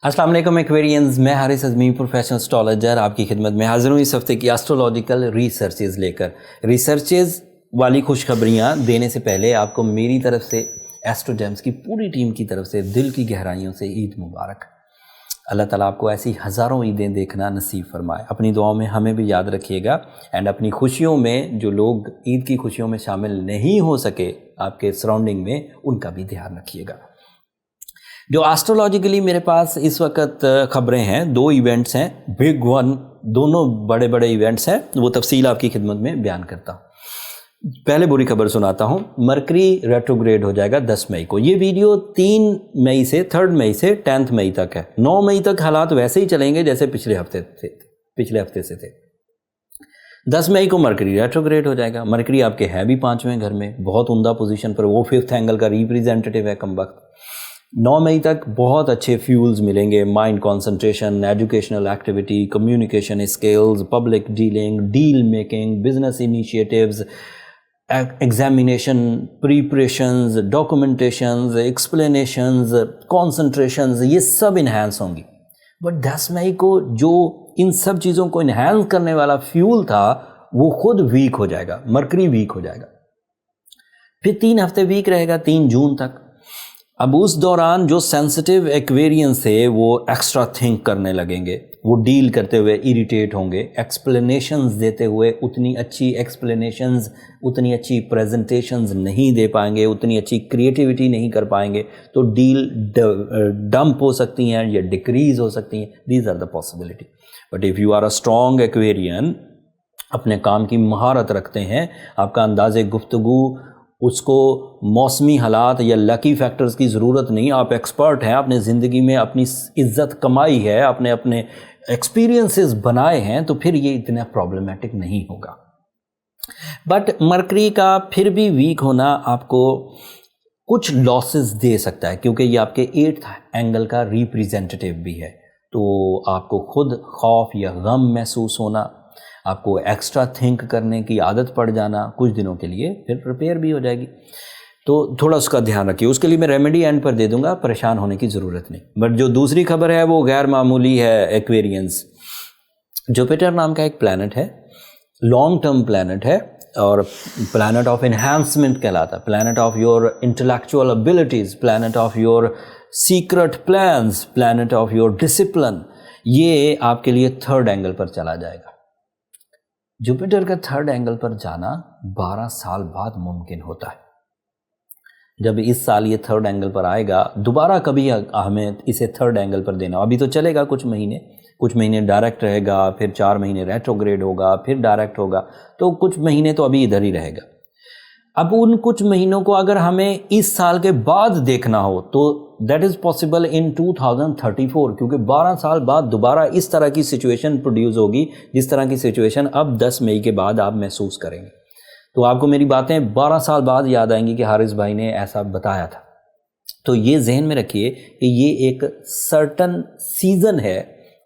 अस्सलाम वालेकुम एक्वेरियंस, मैं हारिस अज़मी प्रोफेशनल एस्ट्रोलॉजर आपकी खिदमत में हाज़िर हूँ इस हफ्ते की एस्ट्रोलॉजिकल रिसर्चेज़ लेकर। रिसर्चेज़ वाली खुशखबरियाँ देने से पहले आपको मेरी तरफ से एस्ट्रोजेम्स की पूरी टीम की तरफ से दिल की गहराइयों से ईद मुबारक। अल्लाह ताला आपको ऐसी हज़ारों ईदें देखना नसीब फरमाए। अपनी दुआओं में हमें भी याद रखिएगा एंड अपनी खुशियों में जो लोग ईद की खुशियों में शामिल नहीं हो सके आपके सराउंडिंग में, उनका भी ध्यान रखिएगा। जो एस्ट्रोलॉजिकली मेरे पास इस वक्त ख़बरें हैं, दो इवेंट्स हैं, बिग वन, दोनों बड़े बड़े इवेंट्स हैं, वो तफसील आपकी खिदमत में बयान करता हूँ। पहले बुरी खबर सुनाता हूँ। मरकरी रेट्रोग्रेड हो जाएगा 10 मई को। ये वीडियो 3 मई से 3 मई से 10 मई तक है। 9 मई तक हालात वैसे ही चलेंगे जैसे पिछले हफ्ते से थे। 10 मई को मरकरी रेट्रोग्रेड हो जाएगा। मरकरी आपके है भी 5वें घर में, बहुत उम्दा पोजीशन पर, वो 5th एंगल का रिप्रेजेंटेटिव है कम वक्त। 9 मई तक बहुत अच्छे फ्यूल्स मिलेंगे, mind concentration, educational activity, communication skills, public dealing, deal making, business initiatives, examination preparations, documentations, explanations, concentrations, ये सब इन्हांस होंगी। बट 10 मई को जो इन सब चीज़ों को इन्हांस करने वाला फ्यूल था वो खुद वीक हो जाएगा, मरकरी वीक हो जाएगा। फिर 3 हफ्ते वीक रहेगा, 3 जून तक। अब उस दौरान जो सेंसिटिव एक्वेरियंस थे वो एक्स्ट्रा थिंक करने लगेंगे, वो डील करते हुए इरिटेट होंगे, एक्सप्लेनेशंस देते हुए उतनी अच्छी एक्सप्लेनेशंस, उतनी अच्छी प्रेजेंटेशंस नहीं दे पाएंगे, उतनी अच्छी क्रिएटिविटी नहीं कर पाएंगे, तो डील डंप हो सकती हैं या डिक्रीज हो सकती हैं। These are the possibility. But if you are a strong Aquarian, अपने काम की महारत रखते हैं, आपका अंदाज़े गुफ्तगू, उसको मौसमी हालात या लकी फैक्टर्स की ज़रूरत नहीं, आप एक्सपर्ट हैं, आपने ज़िंदगी में अपनी इज़्ज़त कमाई है, आपने अपने एक्सपीरियंसेस बनाए हैं, तो फिर ये इतना प्रॉब्लमेटिक नहीं होगा। बट मरकरी का फिर भी वीक होना आपको कुछ लॉसेस दे सकता है, क्योंकि ये आपके 8th एंगल का रिप्रेजेंटेटिव भी है। तो आपको खुद खौफ या गम महसूस होना, आपको एक्स्ट्रा थिंक करने की आदत पड़ जाना कुछ दिनों के लिए, फिर प्रिपेयर भी हो जाएगी। तो थोड़ा उसका ध्यान रखिए। उसके लिए मैं रेमेडी एंड पर दे दूंगा, परेशान होने की ज़रूरत नहीं। बट जो दूसरी खबर है वो गैर मामूली है एक्वेरियंस। जुपिटर नाम का एक प्लैनेट है, लॉन्ग टर्म प्लैनेट है और प्लैनेट ऑफ एनहांसमेंट कहलाता है, planet of your intellectual abilities, planet of your secret plans, planet of your discipline. ये आपके लिए 3rd एंगल पर चला जाएगा। जुपिटर का 3rd एंगल पर जाना 12 साल बाद मुमकिन होता है। जब इस साल ये 3rd एंगल पर आएगा, दोबारा कभी हमें इसे 3rd एंगल पर देना, अभी तो चलेगा कुछ महीने डायरेक्ट रहेगा, फिर 4 महीने रेट्रोग्रेड होगा, फिर डायरेक्ट होगा, तो कुछ महीने तो अभी इधर ही रहेगा। अब उन कुछ महीनों को अगर हमें इस साल के बाद देखना हो तो दैट इज़ पॉसिबल इन 2034, क्योंकि 12 साल बाद दोबारा इस तरह की सिचुएशन प्रोड्यूस होगी जिस तरह की सिचुएशन अब 10 मई के बाद आप महसूस करेंगे। तो आपको मेरी बातें 12 साल बाद याद आएंगी कि हारिस भाई ने ऐसा बताया था। तो ये जहन में रखिए कि ये एक सर्टन सीज़न है,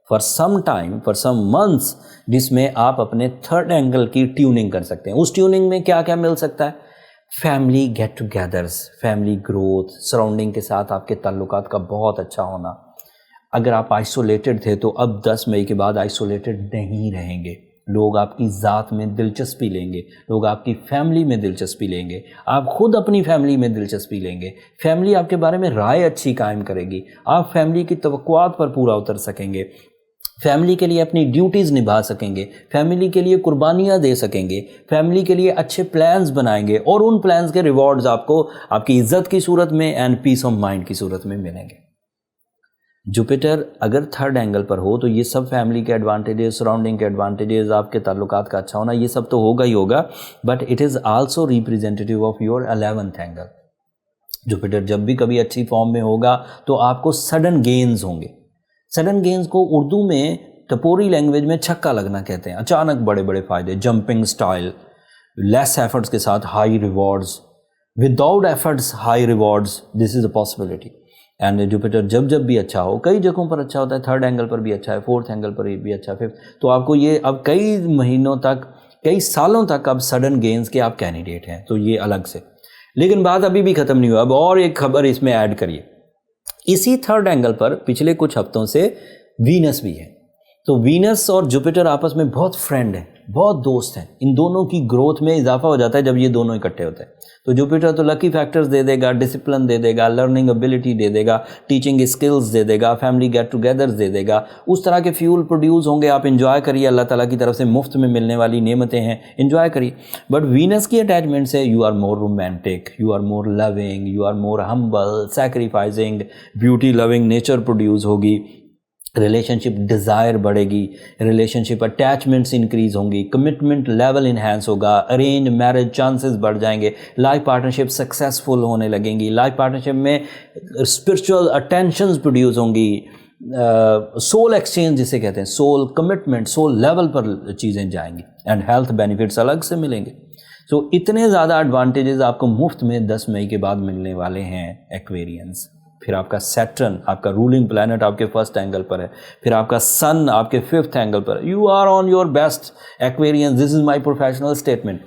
for some time, for some months, जिसमें आप अपने 3rd एंगल की ट्यूनिंग कर सकते हैं। उस ट्यूनिंग में क्या क्या मिल सकता है? Family get togethers, family growth, surrounding के साथ आपके ताल्लुकात का बहुत अच्छा होना। अगर आप आइसोलेटेड थे तो अब 10 मई के बाद आइसोलेटेड नहीं रहेंगे। लोग आपकी ज़ात में दिलचस्पी लेंगे, लोग आपकी फैमिली में दिलचस्पी लेंगे, आप खुद अपनी फैमिली में दिलचस्पी लेंगे, फैमिली आपके बारे में राय अच्छी कायम करेगी, आप फैमिली की तवक्कुआत पर पूरा उतर सकेंगे, फैमिली के लिए अपनी ड्यूटीज़ निभा सकेंगे, फैमिली के लिए कुर्बानियाँ दे सकेंगे, फैमिली के लिए अच्छे प्लान्स बनाएंगे और उन प्लान्स के रिवॉर्ड्स आपको आपकी इज्जत की सूरत में एंड पीस ऑफ माइंड की सूरत में मिलेंगे। जुपिटर अगर 3rd एंगल पर हो तो ये सब फैमिली के एडवांटेजेस, सराउंडिंग के एडवांटेजेस, आपके ताल्लुकात का अच्छा होना, ये सब तो होगा ही होगा, but it is also representative of your 11th angle. Jupiter जब भी कभी अच्छी फॉर्म में होगा तो आपको सडन गेन्स होंगे। सडन गेन्स को उर्दू में टपोरी लैंग्वेज में छक्का लगना कहते हैं। अचानक बड़े बड़े फ़ायदे, जंपिंग स्टाइल, लेस एफर्ट्स के साथ high rewards, without efforts high rewards, this is a possibility. And Jupiter जब भी अच्छा हो, कई जगहों पर अच्छा होता है, 3rd एंगल पर भी अच्छा है, 4th एंगल पर भी अच्छा है, 5th, तो आपको ये अब कई महीनों तक, कई सालों तक अब सडन गेन्स के आप कैंडिडेट हैं, तो ये अलग से। लेकिन बात अभी भी ख़त्म नहीं हुआ, अब और एक खबर इसमें ऐड करिए। इसी थर्ड एंगल पर पिछले कुछ हफ्तों से वीनस भी है। तो वीनस और जुपिटर आपस में बहुत फ्रेंड है, बहुत दोस्त हैं। इन दोनों की ग्रोथ में इजाफा हो जाता है जब ये दोनों इकट्ठे होते हैं। तो जुपिटर तो लकी फैक्टर्स दे देगा, डिसिप्लिन दे देगा, लर्निंग एबिलिटी दे देगा, टीचिंग स्किल्स दे देगा, फैमिली गेट टुगेदर्स दे देगा। उस तरह के फ्यूल प्रोड्यूस होंगे, आप इंजॉय करिए, अल्लाह ताला की तरफ से मुफ्त में मिलने वाली नेमतें हैं, इंजॉय करिए। बट वीनस की अटैचमेंट से you are more romantic, you are more loving, you are more humble, sacrificing, beauty loving nature produce होगी, रिलेशनशिप डिज़ायर बढ़ेगी, रिलेशनशिप अटैचमेंट्स इंक्रीज होंगी, कमिटमेंट लेवल इन्हेंस होगा, अरेंज मैरिज चांसेस बढ़ जाएंगे, life partnership successful होने लगेंगी, life partnership में spiritual attentions produce होंगी, सोल एक्सचेंज जिसे कहते हैं, सोल कमिटमेंट, सोल लेवल पर चीज़ें जाएंगी, एंड हेल्थ बेनिफिट्स अलग से मिलेंगे। सो इतने ज़्यादा एडवांटेजेस आपको मुफ्त में 10 मई के बाद मिलने वाले हैं एक्वेरियंस। फिर आपका सैटर्न, आपका रूलिंग प्लैनेट आपके फर्स्ट एंगल पर है, फिर आपका सन आपके फिफ्थ एंगल पर है। You are on your best Aquarians, this is my professional statement.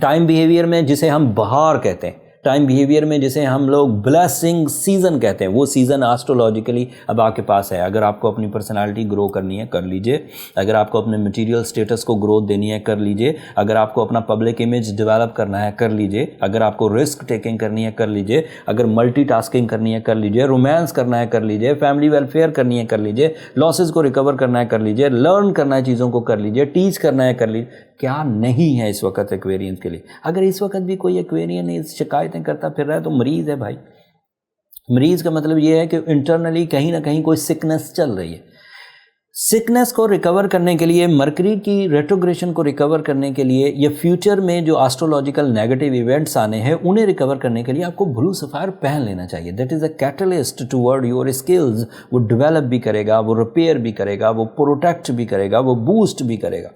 Time behaviour में जिसे हम बहार कहते हैं, टाइम बिहेवियर में जिसे हम लोग ब्लेसिंग सीजन कहते हैं, वो सीज़न एस्ट्रोलॉजिकली अब आपके पास है। अगर आपको अपनी पर्सनालिटी ग्रो करनी है कर लीजिए, अगर आपको अपने मटेरियल स्टेटस को ग्रोथ देनी है कर लीजिए, अगर आपको अपना पब्लिक इमेज डेवलप करना है कर लीजिए, अगर आपको रिस्क टेकिंग करनी है कर लीजिए, अगर मल्टीटास्किंग करनी है कर लीजिए, रोमांस करना है कर लीजिए, फैमिली वेलफेयर करनी है कर लीजिए, लॉसेस को रिकवर करना है कर लीजिए, लर्न करना है चीज़ों को कर लीजिए, टीच करना है कर लीजिए। क्या नहीं है इस वक्त एक्वेरियंस के लिए? अगर इस वक्त भी कोई एक्वेरियन शिकायतें करता फिर रहा है तो मरीज़ है भाई। मरीज़ का मतलब ये है कि इंटरनली कहीं ना कहीं कोई सिकनेस चल रही है। सिकनेस को रिकवर करने के लिए, मरकरी की रेट्रोग्रेशन को रिकवर करने के लिए, या फ्यूचर में जो एस्ट्रोलॉजिकल नेगेटिव इवेंट्स आने हैं उन्हें रिकवर करने के लिए आपको ब्लू सफायर पहन लेना चाहिए। That is a catalyst toward your skills. वो डेवलप भी करेगा, वो रिपेयर भी करेगा, वो प्रोटेक्ट भी करेगा, वो बूस्ट भी करेगा।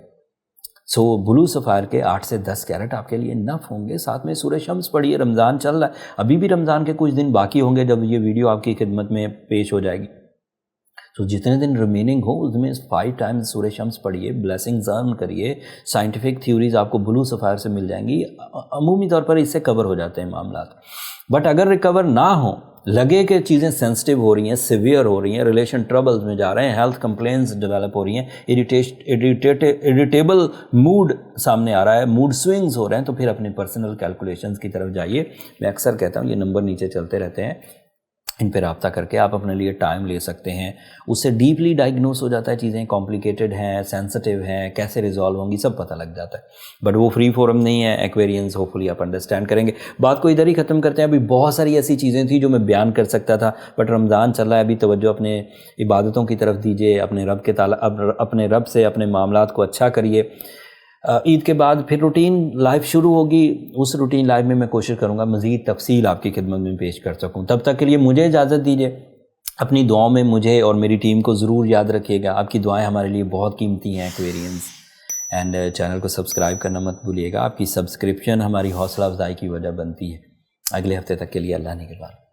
सो ब्लू सफ़ायर के 8 से 10 कैरेट आपके लिए इनफ होंगे। साथ में सूरज शम्स पढ़िए, रमज़ान चल रहा है, अभी भी रमज़ान के कुछ दिन बाकी होंगे जब ये वीडियो आपकी खिदमत में पेश हो जाएगी। तो जितने दिन रिमेनिंग हो उसमें 5 टाइम्स सूरज शम्स पढ़िए, ब्लेसिंग्स अर्न करिए, साइंटिफिक थ्योरीज आपको ब्लू सफ़ायर से मिल जाएंगी। अमूमी तौर पर इससे कवर हो जाते हैं मामला। बट अगर रिकवर ना हो, लगे कि चीज़ें सेंसिटिव हो रही हैं, सिवियर हो रही हैं, रिलेशन ट्रबल्स में जा रहे हैं, हेल्थ कंप्लेंट्स डेवलप हो रही हैं, इरिटेबल मूड सामने आ रहा है, मूड स्विंग्स हो रहे हैं, तो फिर अपनी पर्सनल कैलकुलेशंस की तरफ जाइए। मैं अक्सर कहता हूँ ये नंबर नीचे चलते रहते हैं, इन पर रब्ता करके आप अपने लिए टाइम ले सकते हैं। उससे डीपली डायग्नोस हो जाता है, चीज़ें कॉम्प्लिकेटेड हैं, सेंसिटिव हैं, कैसे रिजॉल्व होंगी सब पता लग जाता है। बट वो फ्री फोरम नहीं है एक्वेरियंस, होपफुली आप अंडरस्टैंड करेंगे। बात को इधर ही ख़त्म करते हैं। अभी बहुत सारी ऐसी चीज़ें थी जो मैं बयान कर सकता था, बट रमज़ान चल रहा है, अभी तवज्जो अपने इबादतों की तरफ दीजिए, अपने रब से अपने मामलात को अच्छा करिए। ईद के बाद फिर रूटीन लाइफ शुरू होगी। उस रूटीन लाइफ में मैं कोशिश करूँगा मज़ीद तफसील आपकी खिदमत में पेश कर सकूँ। तब तक के लिए मुझे इजाज़त दीजिए। अपनी दुआओं में मुझे और मेरी टीम को ज़रूर याद रखिएगा। आपकी दुआएं हमारे लिए बहुत कीमती हैं एक्वेरियंस। एंड चैनल को सब्सक्राइब करना मत भूलिएगा। आपकी सब्सक्रिप्शन हमारी हौसला अफजाई की वजह बनती है। अगले हफ्ते तक के लिए अल्लाह ने के बाद।